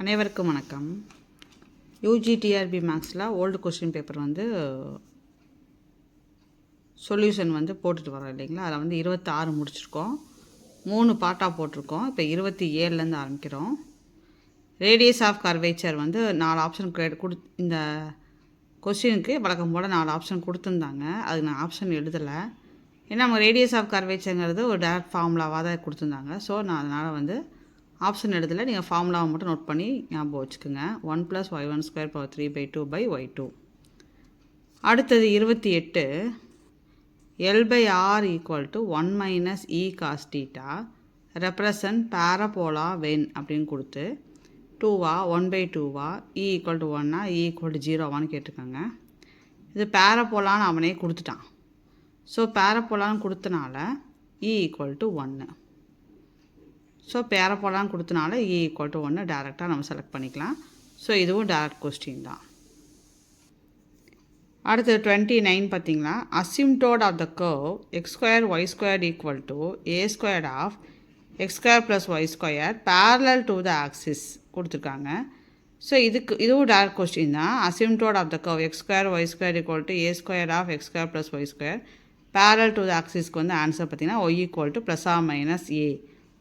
அனைவருக்கும் வணக்கம். யூஜிடிஆர்பி மேக்ஸில் ஓல்டு கொஸ்டின் பேப்பர் சொல்யூஷன் போட்டுட்டு வரோம் இல்லைங்களா. அதில் 26 முடிச்சிருக்கோம். 3 பார்ட்டாக போட்டிருக்கோம். இப்போ 27லேருந்து ஆரம்பிக்கிறோம். ரேடியஸ் ஆஃப் கர்வேச்சர் 4 ஆப்ஷன் இந்த கொஸ்டினுக்கு வழக்கம் போல் 4 ஆப்ஷன் கொடுத்துருந்தாங்க. அதுக்கு நான் ஆப்ஷன் எழுதலை. ஏன்னா நம்ம ரேடியஸ் ஆஃப் கர்வேச்சருங்கிறது ஒரு டேரக்ட் ஃபார்முலாவாக தான் கொடுத்துருந்தாங்க. ஸோ நான் அதனால் ஆப்ஷன் எழுதலை. நீங்கள் ஃபார்முலாவை மட்டும் நோட் பண்ணி ஞாபகம் வச்சுக்கோங்க. 1 + y1² ^ 3/2/y2. அடுத்தது 28. L/R = 1 - e cos θ represent parabola when அப்படின்னு கொடுத்து 2வா 1/2வா e = 1 e = 0வான்னு கேட்டிருக்காங்க. இது பேரபோலான்னு அவனே கொடுத்துட்டான். ஸோ பேரபோலான்னு கொடுத்தனால e = 1. ஸோ பேரபோலான்னு கொடுத்தனால e = 1 டேரெக்டாக நம்ம செலக்ட் பண்ணிக்கலாம். ஸோ இதுவும் டேரக்ட் கொஸ்டின் தான். அடுத்தது 29 பார்த்தீங்களா. Asymptote of the curve x² y² = a² of x² + y² parallel to the axis கொடுத்துருக்காங்க. ஸோ இதுவும் டேரக்ட் கொஸ்டின் தான். Asymptote of the curve x² y² = a² of x² + y² parallel to the axisக்கு answer பார்த்தீங்கன்னா y = ± a.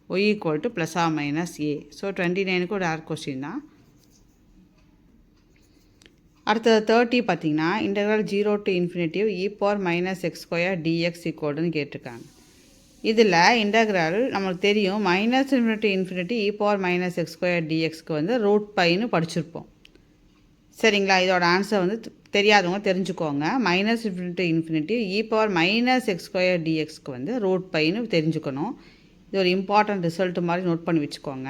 y = ± a. So 29க்கும் direct question தான். அடுத்தது 30 பார்த்தீங்கன்னா 0 to ∞ e⁻ x² dx = கேட்டிருக்காங்க. இதில் இன்டகிரல் நம்மளுக்கு தெரியும். −∞ e⁻ x² dxக்கு √πன்னு படிச்சிருப்போம். சரிங்களா. இதோட ஆன்சர் தெரியாதவங்க தெரிஞ்சுக்கோங்க. −∞ e⁻ x² dxக்கு √πன்னு தெரிஞ்சுக்கணும். இது ஒரு இம்பார்ட்டன்ட் ரிசல்ட் மாதிரி நோட் பண்ணி வச்சுக்கோங்க.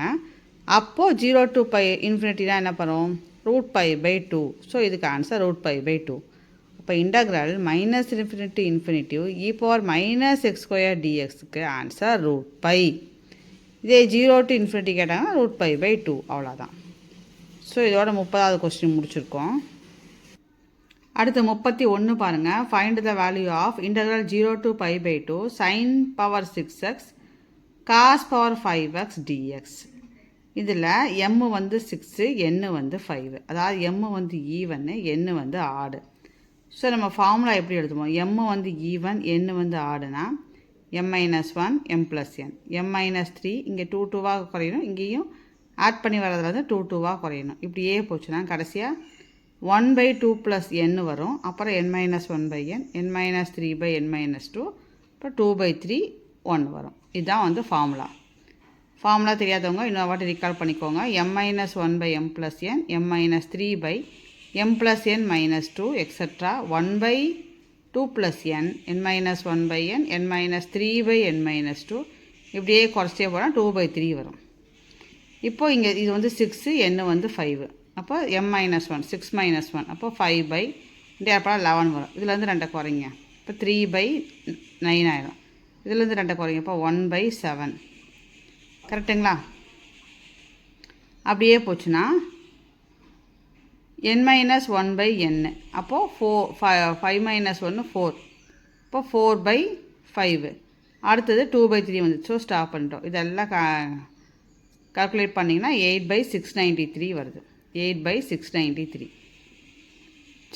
அப்போது 0 to ∞ என்ன பண்ணும்? √π/2. ஸோ இதுக்கு ஆன்சர் √π/2. அப்போ இன்டகிரல் −∞ e⁻ x² dxக்கு ஆன்சர் √π. இதே 0 to ∞ கேட்டாங்கன்னா √π/2. அவ்வளோதான். ஸோ இதோட 30வது கொஸ்டின் முடிச்சிருக்கோம். அடுத்து 31 பாருங்கள். Find the value of 0 to π/2 sin power 6x cos power 5x dx. இதில் m 6 n 5. அதாவது m ஈவன் n ஆடு. ஸோ நம்ம ஃபார்முலா எப்படி எழுதுவோம்? m ஈவன் n ஆடுனா m - 1 m + n. m - 3 இங்கே 2 2வாக குறையணும். இங்கேயும் ஆட் பண்ணி வரதுல 2 2வாக குறையணும். இப்படியே போச்சுன்னா கடைசியாக 1/2 + n வரும். அப்புறம் n - 1/n n - 3/n - 2 அப்புறம் 2/3 1 வரும். இதுதான் ஃபார்முலா. ஃபார்முலா தெரியாதவங்க இன்னொரு வாட்டி ரீகால் பண்ணிக்கோங்க. m - 1/m + n m - 3/m + n - 2 extra 1/2 + n n - 1/n n - 3/n - 2 இப்படியே குறைச்சே போனால் 2/3 வரும். இப்போது இங்கே இது 6 n 5. அப்போ m - 1 6 - 1 அப்போ 5/, அப்புறம் 11 வரும். இதுலேருந்து 2 குறைங்க. இப்போ 3/9 ஆயிடும். இதுலேருந்து 2 குறைங்க. இப்போ 1/7. கரெக்டுங்களா? அப்படியே போச்சுன்னா n - 1/n அப்போது 5 - 1 4. இப்போ 4/5. அடுத்தது 2/3 வந்துச்சு. ஸோ ஸ்டாப் பண்ணிட்டோம். இதெல்லாம் கால்குலேட் பண்ணிங்கன்னா 8/693 வருது. 8/693.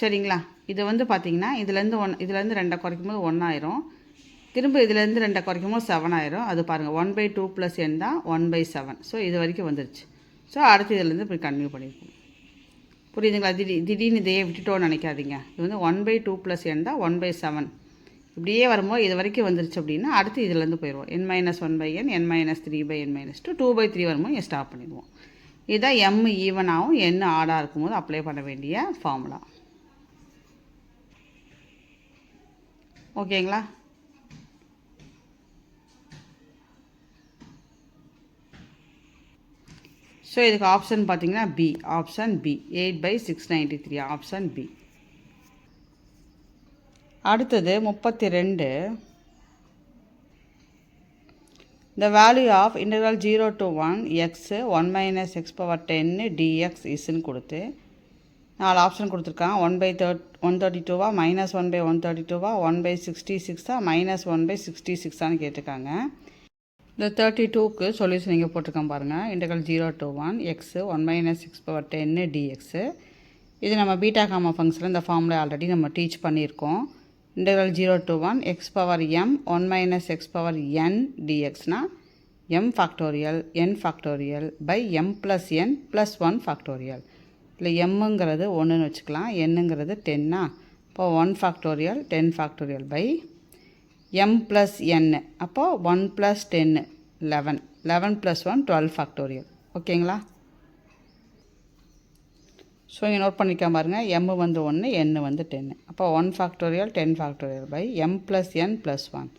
சரிங்களா. இது பார்த்திங்கன்னா இதுலேருந்து 2 குறைக்கும் போது 1 ஆயிரும். திரும்ப இதிலேருந்து 2 குறைக்கும் போது 7 ஆயிரும். அது பாருங்கள் 1/2 + n தான் 1/7. ஸோ இது வரைக்கும் வந்துருச்சு. ஸோ அடுத்து இதுலேருந்து இப்படி கன்டினியூ பண்ணியிருக்கோம். புரியுதுங்களா? திடீர்னு இதையே விட்டுட்டோன்னு நினைக்காதீங்க. இது 1/2 + n தான் 1/7. இப்படியே வரும்போது இது வரைக்கும் வந்துருச்சு அப்படின்னா அடுத்து இதுலேருந்து போயிடுவோம். n - 1/n n - 3/n - 2 2/3 வரும்போது இங்கே ஸ்டாப் பண்ணிடுவோம். இதுதான் m ஈவனாகவும் n ஆடாக இருக்கும்போது அப்ளை பண்ண வேண்டிய ஃபார்முலா. ஓகேங்களா? ஸோ இதுக்கு ஆப்ஷன் பார்த்தீங்கன்னா B. Option B 8/693. Option B. அடுத்தது 32. The value of 0 to 1 x 1 - x⁻10 dx isன்னு கொடுத்து 4 ஆப்ஷன் கொடுத்துருக்காங்க. 1/132வா -1/132வா 1/66 -1/66 கேட்டிருக்காங்க. இந்த 32க்கு சொல்யூஷன் இங்கே போட்டிருக்கேன் பாருங்கள். Integral 0 to 1 x 1 minus x power 10 dx. இது நம்ம பீட்டா காமா ஃபங்க்ஷனில் இந்த ஃபார்மில் ஆல்ரெடி நம்ம டீச் பண்ணியிருக்கோம். Integral 0 to 1 x power m 1 minus x power n dxனா m factorial n factorial by m plus n plus 1 factorial. இல்லை mங்கிறது 1ன்னு வச்சுக்கலாம், nங்கிறது 10னா இப்போ 1 factorial 10 factorial by m plus n. அப்போ 1 plus 10 11, 11 plus 1 12 ஃபேக்டோரியல். ஓகேங்களா? ஸோ இங்கே நோட் பண்ணிக்க பாருங்கள். m வந்து 1, n வந்து 10. அப்போ 1 factorial 10 factorial by m plus n plus 1.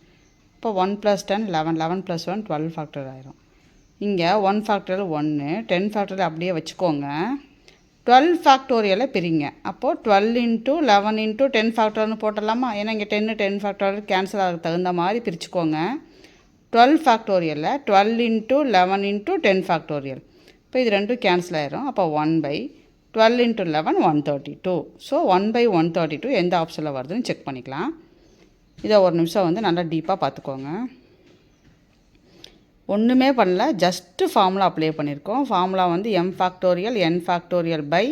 இப்போ 1 plus 10 11, 11 plus 1 12 ஃபேக்டோரியல் ஆயிரும். இங்கே 1 ஃபேக்டோரியல் 1, 10 ஃபேக்டோரியல் அப்படியே வச்சுக்கோங்க. 12 ஃபேக்டோரியலை பிரிங்க. அப்போது 12 into 11 into 10 ஃபேக்டோரியல்னு போட்டலாமா? ஏன்னா இங்கே 10 ஃபேக்டோரியல் கேன்சல் ஆகிறதுக்கு தகுந்த மாதிரி பிரிச்சுக்கோங்க. 12 ஃபேக்டோரியலில் 12 into 11 into 10 ஃபேக்டோரியல். இப்போ இது ரெண்டும் கேன்சல் ஆயிரும். அப்போ 1 by 12 into 11 132. ஸோ 1 by 132 எந்த ஆப்ஷனில் வருதுன்னு செக் பண்ணிக்கலாம். இதை ஒரு நிமிஷம் வந்து நல்லா டீப்பாக பார்த்துக்கோங்க. ஒன்றுமே பண்ணல, ஜஸ்ட்டு ஃபார்முலா அப்ளை பண்ணியிருக்கோம். ஃபார்முலா வந்து m factorial n factorial by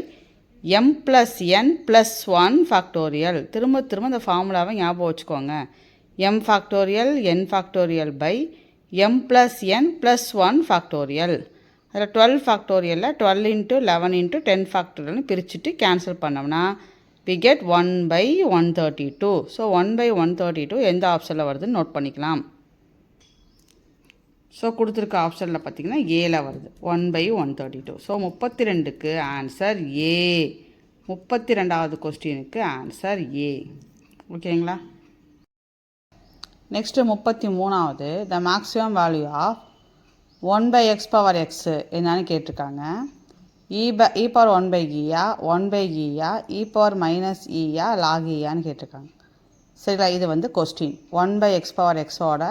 m plus n plus 1 factorial. திரும்ப திரும்ப இந்த ஃபார்முலாவை ஞாபகம் வச்சுக்கோங்க. m factorial n factorial by m plus n plus 1 factorial. அதில் 12 ஃபேக்டோரியலில் 12 into 11 into 10 ஃபேக்டோரியல்னு பிரிச்சுட்டு கேன்சல் பண்ணோம்னா we get 1 by 132. So 1 by 132 எந்த ஆப்ஷனில் வருதுன்னு நோட் பண்ணிக்கலாம். ஸோ கொடுத்துருக்க ஆப்ஷனில் பார்த்திங்கன்னா ஏல வருது 1 by 132. ஸோ 32க்கு ஆன்சர் ஏ. 32வது கொஸ்டினுக்கு ஆன்சர் ஏ. ஓகேங்களா? நெக்ஸ்ட்டு 33வது the maximum value of 1 by x power x என்னன்னு கேட்டிருக்காங்க. e power 1 by e-யா 1 by e-யா e power minus e-யா log e-யான்னு கேட்டிருக்காங்க. சரிங்களா? இது வந்து question. 1 by x power x-ஓட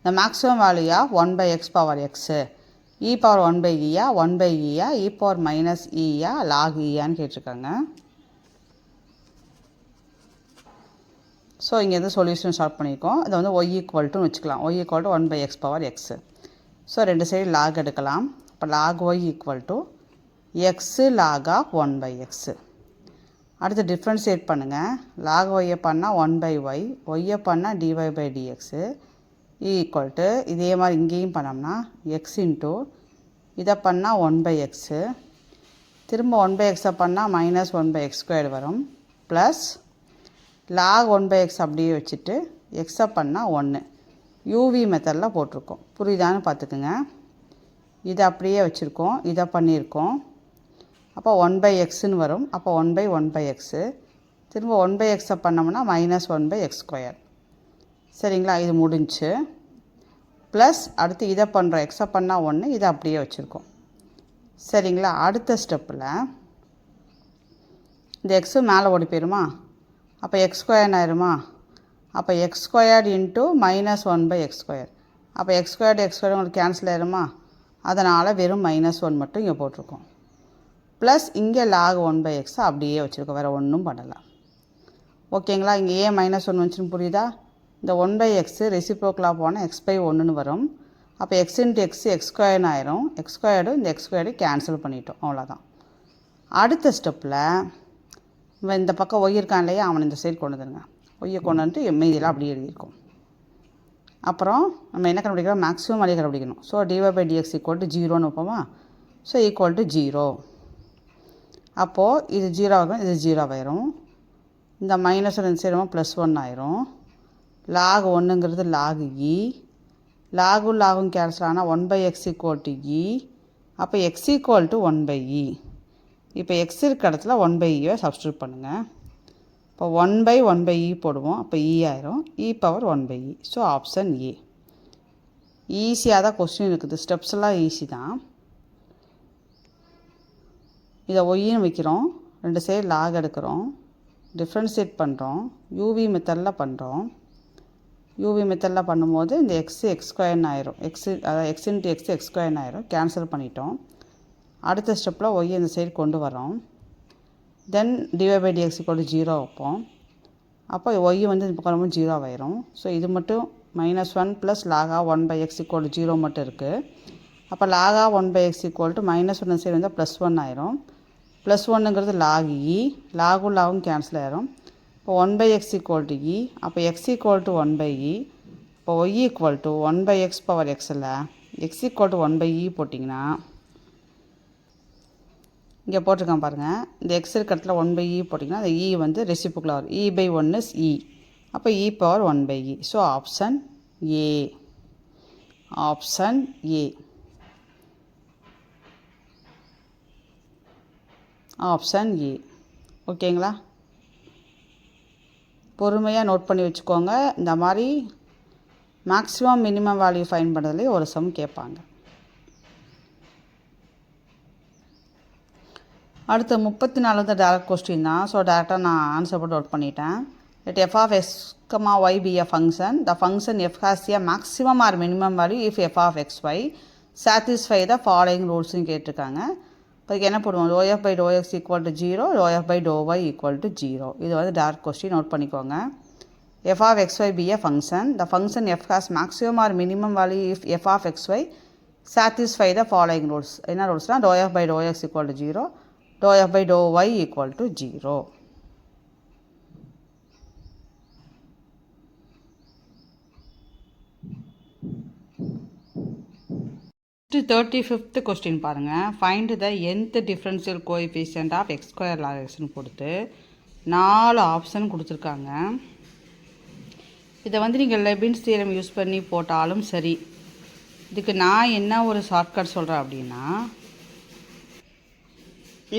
the maximum value of 1 by x power x e power 1 by e-யா 1 by e-யா e power minus e-யா log e-யான்னு கேட்டிருக்காங்க. So இங்கே வந்து solution start பண்ணியிருக்கோம். இதை வந்து y equal to வச்சுக்கலாம். y equal to 1 by x power x. So ரெண்டு side log எடுக்கலாம். இப்போ log y equal to x log of 1 by x. அடுத்து டிஃப்ரென்ஷியேட் பண்ணுங்கள். log y பண்ணால் 1 by y, y பண்ணால் dy by dx equal to இதே மாதிரி இங்கேயும் பண்ணோம்னா எக்ஸ் இன்ட்டு இதை பண்ணால் 1 by x, திரும்ப 1 by x பண்ணால் மைனஸ் 1 by x ஸ்கொயர் வரும், ப்ளஸ் லாக் 1 by x அப்படியே வச்சுட்டு எக்ஸை பண்ணால் 1 யூவி மெத்தடில் போட்டிருக்கோம். புரியுதான்னு பார்த்துக்குங்க. இதை அப்படியே வச்சுருக்கோம், இதை பண்ணியிருக்கோம். அப்போ 1 by xன்னு வரும். அப்போ 1 by 1 by x, திரும்ப 1 by x பண்ணோம்னா மைனஸ் 1 by x ஸ்கொயர். சரிங்களா? இது முடிஞ்சு. ப்ளஸ் அடுத்து இதை பண்ணுறோம், எக்ஸை பண்ணால் 1, இதை அப்படியே வச்சுருக்கோம். சரிங்களா? அடுத்த ஸ்டெப்பில் இந்த எக்ஸு மேலே ஓடி போயிருமா? அப்போ எக்ஸ் ஸ்கொயர்னு ஆயிருமா? அப்போ X squared into minus 1 by x square. அப்போ எக்ஸ் ஸ்கொயர்டு உங்களுக்கு கேன்சல் ஆயிருமா? அதனால் வெறும் மைனஸ் 1 மட்டும் இங்கே போட்டிருக்கோம். ப்ளஸ் இங்கே லாக் 1 by x அப்படியே வச்சுருக்கோம், வேறு ஒன்றும் பண்ணலாம். ஓகேங்களா? இங்கே ஏன் மைனஸ் 1 வந்துச்சுன்னு புரியுதா? இந்த 1 by x ரெசிப்ரோக்கலாக போனால் x by 1ன்னு வரும். அப்போ x இன்ட்டு எக்ஸ் எக்ஸ் ஸ்கொயர்னு ஆயிரும். எக்ஸ் ஸ்கொயர்டு இந்த எக்ஸ் ஸ்கொயர்டு கேன்சல் பண்ணிட்டோம், அவ்வளோதான். அடுத்த ஸ்டெப்பில் இந்த பக்கம் ஒய் இருக்கான் இல்லையா, அவனை இந்த சைடு கொண்டு வந்துடுங்க. ஒய்யை கொண்டு வந்துட்டு மீதியெல்லாம் அப்படியே எழுதியிருக்கோம். அப்புறம் நம்ம என்ன கண்டுபிடிக்கிறோம்? மேக்ஸிமம் வழியை கண்டுபிடிக்கணும். So dy by dx equal to 0ன்னு வைப்போமா? So equal to 0. அப்போது இது 0 ஆகும், இது 0 ஆயிரும். இந்த மைனஸ் 2 சேருமா ப்ளஸ் 1 ஆயிரும். லாக் 1ங்கிறது லாக் இ, லாகும் கேன்சல் ஆனால் 1 by x ஈக்குவல் டு இ. அப்போ x equal to 1 by e. இப்போ x இருக்க இடத்துல 1 by e சப்ஸ்டியூட் பண்ணுங்கள். இப்போ 1 by 1 by e போடுவோம். அப்போ e ஆயிரும், e power 1 by e. So option A. ஈஸியாக தான் கொஸ்டின் இருக்குது, ஸ்டெப்ஸ் எல்லாம் ஈஸி தான். இதை ஒய்ன்னு வைக்கிறோம், ரெண்டு சைடு லாக் எடுக்கிறோம், டிஃப்ரென்ஷியேட் பண்ணுறோம், யூவி மெத்தடில் பண்ணுறோம். யூவி மெத்தடில் பண்ணும்போது இந்த எக்ஸ் ஸ்கொயர்னு ஆயிரும், அதாவது எக்ஸ் இன்ட்டு எக்ஸ் ஸ்கொயர்னு ஆயிரும், கேன்சல் பண்ணிட்டோம். அடுத்த ஸ்டெப்பில் ஒய் இந்த சைடு கொண்டு வரோம். தென் dy by dx = 0 வைப்போம். அப்போ ஒய் வந்து இந்த பக்கம் 0 ஆயிரும். ஸோ இது மட்டும் -1 ப்ளஸ் லாகா 1/x = 0 மட்டும் இருக்குது. அப்போ லாகா 1/x = -1 சைடு வந்தால் +1 ஆயிரும். +1ங்கிறது லாக் இ, லாகும் லாகும் கேன்சல் ஆயிரும். இப்போ 1/x = e, அப்போ x = 1/e. இப்போ y = 1/x இல்லை x = 1/e போட்டிங்கன்னா இங்கே போட்டிருக்கான் பாருங்கள். இந்த எக்ஸ் இருக்க இடத்துல 1/e போட்டிங்கன்னா அந்த e வந்து ரெசிப்ரோக்கலாக வரும். e/1 is e. அப்போ e⁻1/e. So option A. Option A. Option A. ஓகேங்களா? பொறுமையாக நோட் பண்ணி வச்சுக்கோங்க. இந்த மாதிரி மேக்ஸிமம் மினிமம் வேல்யூ ஃபைண்ட் பண்ணுறதுலேயே ஒரு சம் கேட்பாங்க. அடுத்து 34 வந்து டேரக்ட் கொஸ்டின் தான். ஸோ டேரெக்டாக நான் ஆன்சர் போட்டு நோட் பண்ணிட்டேன். Let f of x, y be a function. The function f has a maximum or minimum value if f of xy satisfy the following rules ன்னு கேட்டிருக்காங்க. அதுக்கு என்ன போடுவோம்? ∂f/∂x = 0, ∂f/∂y = 0. இது வந்து டேரக்ட் கொஸ்டின் நோட் பண்ணிக்கோங்க. f of xy be a function. The function f has maximum or minimum value if f of xy satisfy the following rules. என்ன ரூல்ஸ்னால் ∂f/∂x = 0, ∂f/∂y = 0. 35th கொஸ்டின் பாருங்கள். Find the nth differential coefficient of x² log xன்னு கொடுத்து 4 option கொடுத்துருக்காங்க. இதை வந்து நீங்கள் லெபின்ஸ் theorem use பண்ணி போட்டாலும் சரி. இதுக்கு நான் என்ன ஒரு ஷார்ட்கட் சொல்கிறேன் அப்படின்னா,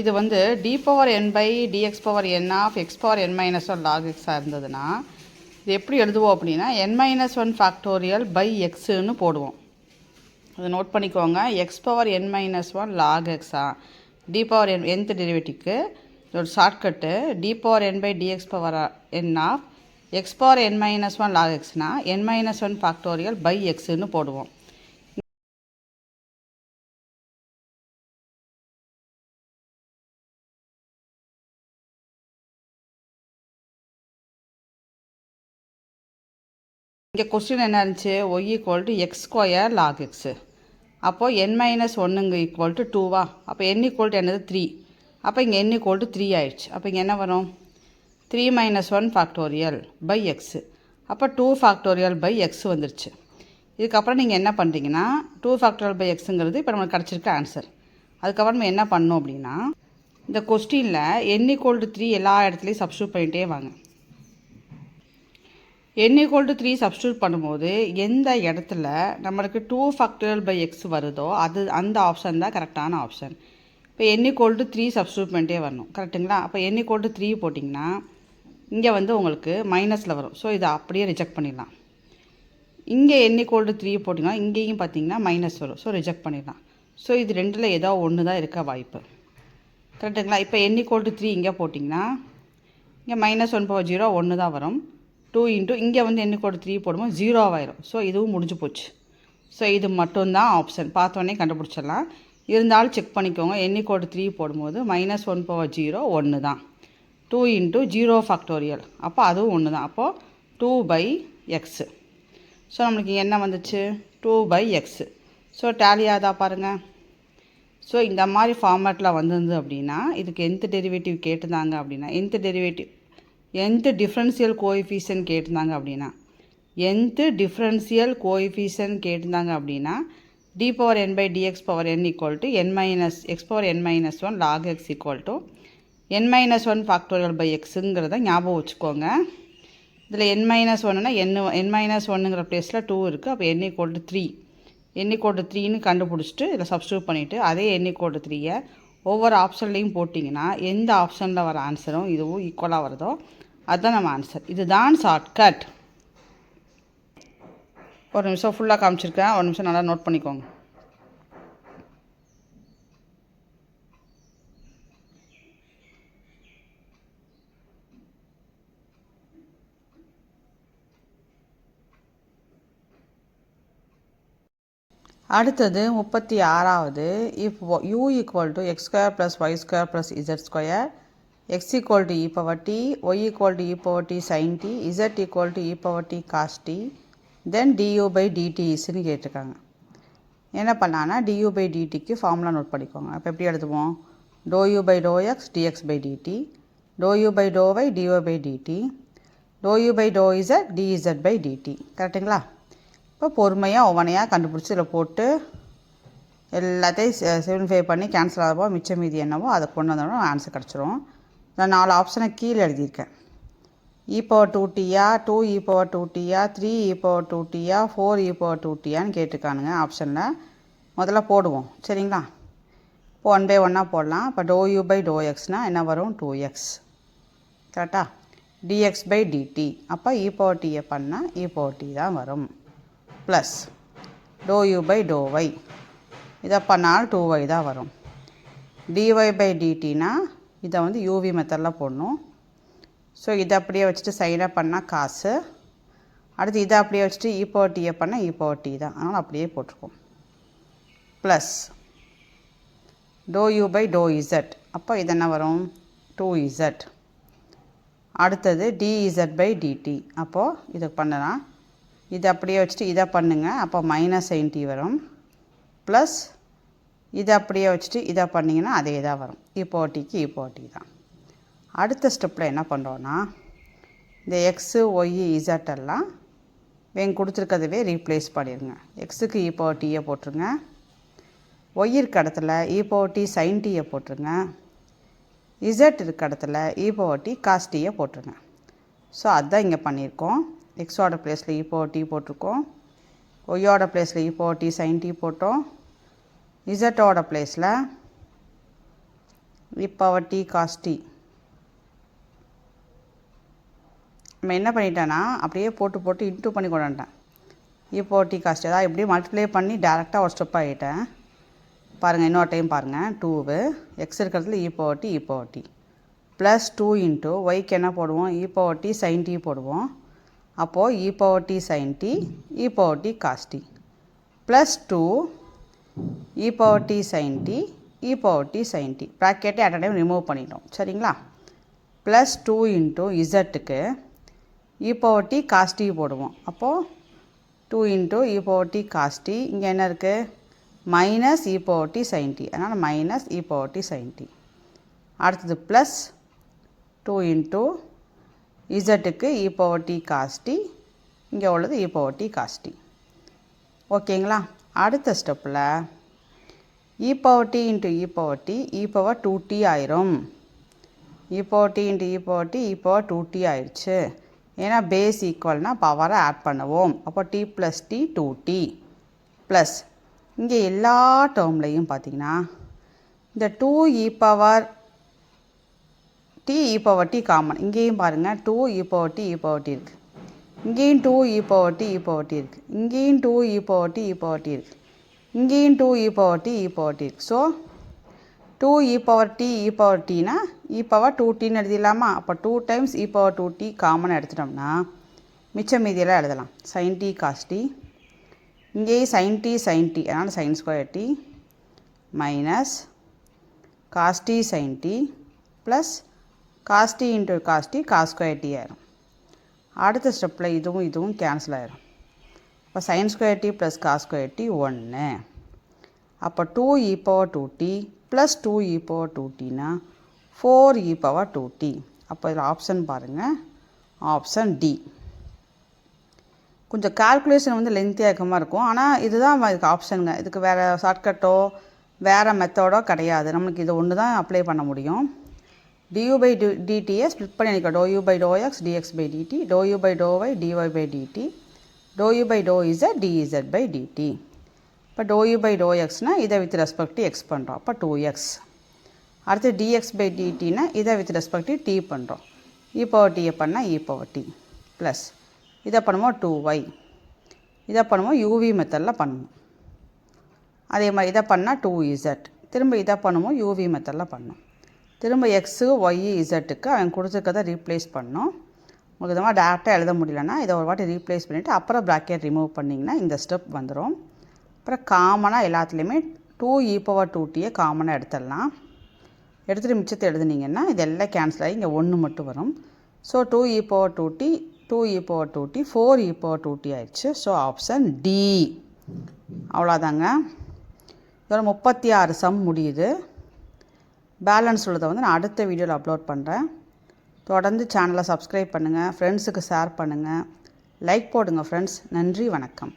இது வந்து d⁻n/dx⁻n of x⁻n-1 log x இருந்ததுன்னா இது எப்படி எழுதுவோம் அப்படின்னா n-1 ஃபேக்டோரியல் பை எக்ஸுன்னு போடுவோம். அதை நோட் பண்ணிக்கோங்க. x⁻n-1 log x d⁻n nth டெரிவேட்டிவ்க்கு ஒரு shortcut d⁻n/dx⁻n of x⁻n-1 log xனா n-1 ஃபேக்டோரியல் பை எக்ஸுன்னு போடுவோம். இங்கே கொஸ்டின் என்ன இருந்துச்சு? y = x² log x. அப்போது n-1 = 2வா? அப்போ n = என்னது 3. அப்போ இங்கே n = 3 ஆயிடுச்சு. அப்போ இங்கே என்ன வரும்? 3 - 1 ஃபேக்டோரியல் பை எக்ஸு. அப்போ 2 ஃபேக்டோரியல் பை எக்ஸ் வந்துருச்சு. இதுக்கப்புறம் நீங்கள் என்ன பண்ணுறீங்கன்னா 2 ஃபேக்டோரியல் பை எக்ஸுங்கிறது இப்போ நம்மளுக்கு கிடச்சிருக்க ஆன்சர். அதுக்கப்புறம் நம்ம என்ன பண்ணோம் அப்படின்னா இந்த கொஸ்டினில் n = 3 எல்லா இடத்துலையும் சப்ஸ்டியூட் பண்ணிகிட்டே வாங்க. n = 3 சப்ஸ்டியூட் பண்ணும்போது எந்த இடத்துல நம்மளுக்கு 2 ஃபேக்டோரியல் பை எக்ஸ் வருதோ அந்த ஆப்ஷன் தான் கரெக்டான ஆப்ஷன். இப்போ n = 3 சப்ஸ்டியூட் பண்ணிட்டே வரணும். கரெக்டுங்களா? அப்போ n = 3 போட்டிங்கன்னா இங்கே வந்து உங்களுக்கு மைனஸில் வரும். ஸோ இதை அப்படியே ரிஜெக்ட் பண்ணிடலாம். இங்கே n = 3 போட்டிங்கன்னா இங்கேயும் பார்த்தீங்கன்னா மைனஸ் வரும். ஸோ ரிஜெக்ட் பண்ணிடலாம். ஸோ இது ரெண்டில் ஏதோ ஒன்று தான் இருக்க வாய்ப்பு. கரெக்டுங்களா? இப்போ n = 3 இங்கே போட்டிங்கன்னா இங்கே -1/0 1 தான் வரும். 2 இன்ட்டு இங்கே வந்து n = 3 போடும்போது 0 ஆயிரும். ஸோ இதுவும் முடிஞ்சு போச்சு. ஸோ இது மட்டும்தான் ஆப்ஷன். பார்த்தோன்னே கண்டுபிடிச்சிடலாம். இருந்தாலும் செக் பண்ணிக்கோங்க. n = 3 போடும்போது -1/0 1 தான். 2 இன்ட்டு 0 ஃபேக்டோரியல் அப்போ அதுவும் 1 தான். அப்போது 2/x. ஸோ நம்மளுக்கு என்ன வந்துச்சு? 2/x. ஸோ டேலி ஆகுதா பாருங்கள். ஸோ இந்த மாதிரி ஃபார்மேட்டில் வந்திருந்து அப்படின்னா இதுக்கு nth டெரிவேட்டிவ் கேட்டுருந்தாங்க அப்படின்னா nth டிஃப்ரென்ஷியல் கோஎஃபிஷியன்ட் கேட்டிருந்தாங்க அப்படின்னா nth டிஃப்ரென்ஷியல் கோஎஃபிஷியன்ட் கேட்டிருந்தாங்க அப்படின்னா d⁻n/dx⁻n = x⁻n-1 log x = n-1 factorial by எக்ஸுங்கிறத ஞாபகம் வச்சுக்கோங்க. இதில் n-1னா n-1ங்கிற பிளேஸில் 2 இருக்குது. அப்போ n = 3. n = 3ன்னு கண்டுபிடிச்சிட்டு இதில் சப்ஸ்டியூட் பண்ணிவிட்டு அதே n = 3 ஒவ்வொரு ஆப்ஷன்லேயும் போட்டிங்கன்னா எந்த ஆப்ஷனில் வர ஆன்சரும் இதுவும் ஈக்குவலாக வருதோ அதுதான் நம்ம ஆன்சர். இதுதான் ஷார்ட்கட். ஒரு நிமிஷம் ஃபுல்லாக காமிச்சிருக்கேன். ஒரு நிமிஷம் நல்லா நோட் பண்ணிக்கோங்க. அடுத்தது 36வது. if u = x² + y² + z², x = e⁻t, y = e⁻t sin t, z = e⁻t cos t, then d u by d t இஸ்ன்னு கேட்டிருக்காங்க. என்ன பண்ணலான்னா டியூ பை டிடிக்கு ஃபார்முலா நோட் பண்ணிக்கோங்க. அப்போ எப்படி எழுதுவோம்? Doh u by to x d x by d t, to u by to y d y by d t, to u by to z d z by d t. கரெக்டுங்களா? இப்போ பொறுமையாக ஒவ்வொன்றையாக கண்டுபிடிச்சி இதில் போட்டு எல்லாத்தையும் சிம்பிளிஃபை பண்ணி கேன்சல் ஆகப்போ மிச்சம் மீதி என்னவோ அதை கொண்டு வந்தோம்னா ஆன்சர் கிடச்சிரும். நான் 4 ஆப்ஷனை கீழே எழுதியிருக்கேன். e power 2tயா, 2e power 2tயா, 3e power 2tயா, 4e power 2tயான்னு கேட்டிருக்கானுங்க ஆப்ஷனில். முதல்ல போடுவோம் சரிங்களா? இப்போ 1 by 1 போடலாம். இப்போ டோ யூ பை டோ எக்ஸ்னால் என்ன வரும்? 2x. கரெக்டா? dx பை dt. அப்போ e power tயை பண்ணால் e power t தான் வரும். Plus do u by to y, இதை பண்ணால் 2y தான் வரும். dy பை dtனா இதை வந்து யூவி மெத்தடில் போடணும். ஸோ இதை அப்படியே வச்சுட்டு சைடாக பண்ணால் காசு. அடுத்து இதை அப்படியே வச்சுட்டு e power tயை பண்ணால் e power t தான். அதனால் அப்படியே போட்டிருக்கோம். Plus do u by to z. அப்போ இது என்ன வரும்? 2z. அடுத்தது dz பை dt. அப்போது இதை பண்ணலாம். இதை அப்படியே வச்சுட்டு இதை பண்ணுங்கள். அப்போ மைனஸ் sin t வரும். ப்ளஸ் இதை அப்படியே வச்சுட்டு இதை பண்ணிங்கன்னா அதே தான் வரும். e power tக்கு e power t தான். அடுத்த ஸ்டெப்பில் என்ன பண்ணுறோன்னா இந்த எக்ஸு ஒய் இசட் எல்லாம் வேங்க கொடுத்துருக்கதவே ரீப்ளேஸ் பண்ணிடுங்க. எக்ஸுக்கு e power tயை போட்டுருங்க. ஒய் இருக்க இடத்துல e power t sin tயை போட்டுருங்க. இசட் இருக்க இடத்துல e power t cos tயை போட்டுருங்க. ஸோ அதுதான் இங்கே பண்ணியிருக்கோம். எக்ஸோட ப்ளேஸில் e power t போட்டிருக்கோம். ஒய்யோட ப்ளேஸில் e power t sin t போட்டோம். இசட்டோட ப்ளேஸில் e power t cos t. நம்ம என்ன பண்ணிட்டேன்னா அப்படியே போட்டு இன்ட்டு பண்ணி கொண்டாண்டேன். e power t cos t அதான் இப்படியே மல்டிப்ளை பண்ணி டேரெக்டாக ஒரு ஸ்டெப் ஆகிட்டேன். பாருங்கள் இன்னொரு டைம் பாருங்கள். 2 எக்ஸ் இருக்கிறதுல e power t plus 2 into ஒய்க்கு என்ன போடுவோம்? e power t sin t போடுவோம். அப்போது e power t sin t e power t cos t plus 2 e power t sin t e power t sin t. ப்ராக்கெட்டை at a time remove பண்ணிட்டோம் சரிங்களா? Plus 2 into இசட்டுக்கு e power t cos t போடுவோம். அப்போது 2 into e power t cos t. இங்கே என்ன இருக்குது? Minus e power t sin t. அதனால் minus e power t sin t. அடுத்தது ப்ளஸ் 2 இன்ட்டு இசட்டுக்கு e power t cos t. இங்கே உள்ளது e power t cos t. ஓகேங்களா? அடுத்த ஸ்டெப்பில் e power t into e power t e power 2t ஆயிரும். e power t into e power t e power 2t ஆயிடுச்சு. ஏன்னா base ஈக்குவல்னால் பவரை add பண்ணுவோம். அப்போ t plus t 2t plus இங்கே எல்லா டேர்ம்லையும் பார்த்திங்கன்னா இந்த 2e power t e power t common. இங்கேயும் பாருங்கள் 2e power t e power t இருக்குது. இங்கேயும் 2e power t e power t இருக்குது. இங்கேயும் 2e power t e power t இருக்குது. இங்கேயும் 2e power t e power t இருக்குது. So 2e power t e power tனா e power 2tன்னு எழுதிடலாமா? அப்போ 2 times e power 2t காமனாக எடுத்துட்டோம்னா மிச்சம் மீதியெல்லாம் எழுதலாம். sin t cos t, இங்கேயும் sin t அதனால் sin square t minus cos t sin t plus cos t into cos t cos square t ஆயிரும். அடுத்த ஸ்டெப்பில் இதுவும் கேன்சல் ஆயிரும். இப்போ sin square t plus cos square t 1. அப்போ 2e power 2t plus 2e power 2tனா 4e power 2t. அப்போ இதில் option பாருங்கள். Option D. கொஞ்சம் கால்குலேஷன் வந்து லென்த்தியாக இருக்கும். ஆனால் இதுதான் இதுக்கு ஆப்ஷனுங்க. இதுக்கு வேறு ஷார்ட்கட்டோ வேறு மெத்தடோ கிடையாது. நம்மளுக்கு இது ஒன்று தான் அப்ளை பண்ண முடியும். du by dtயை ஸ்ப்ளிட் பண்ணி நினைக்கிறோம். Do u by to x d x by d t, to u by to y d y by d t, to u by to z d z by d t. இப்போ டோ யூ பை டோ எக்ஸ்னால் இதை with respect to X பண்ணுறோம். அப்போ 2x. அடுத்து dx by டிடினா இதை with respect to t பண்ணுறோம். e power tயை பண்ணால் e power t ப்ளஸ் இதை பண்ணுவோம் 2y. இதை பண்ணுவோம் யூவி மெத்தடில் பண்ணுவோம். அதே மாதிரி இதை பண்ணால் 2z. திரும்ப இதை பண்ணுவோம் யூவி மெத்தடில் பண்ணோம். திரும்ப எக்ஸு ஒய் இசட்டுக்கு அவன் கொடுத்துருக்கதை ரீப்ளேஸ் பண்ணோம். உங்களுக்கு இந்த மாதிரி டேரெக்டாக எழுத முடியலன்னா இதை ஒரு வாட்டி ரீப்ளேஸ் பண்ணிவிட்டு அப்புறம் ப்ராக்கெட் ரிமூவ் பண்ணிங்கன்னா இந்த ஸ்டெப் வந்துடும். அப்புறம் காமனாக எல்லாத்துலேயுமே 2e power 2tயை காமனாக எடுத்துடலாம். எடுத்துகிட்டு மிச்சத்தை எழுதுனீங்கன்னா இதெல்லாம் கேன்சல் ஆகி இங்கே 1 மட்டும் வரும். So 2e power 2t 2e power 2t 4e power 2t ஆயிடுச்சு. So option D. அவ்வளோதாங்க. இதோட 36 சம் முடியுது. பேலன்ஸ் உள்ளதை வந்து நான் அடுத்த வீடியோவில் அப்லோட் பண்ணுறேன். தொடர்ந்து சேனலை சப்ஸ்கிரைப் பண்ணுங்கள், ஃப்ரெண்ட்ஸுக்கு ஷேர் பண்ணுங்கள், லைக் போடுங்க ஃப்ரெண்ட்ஸ். நன்றி, வணக்கம்.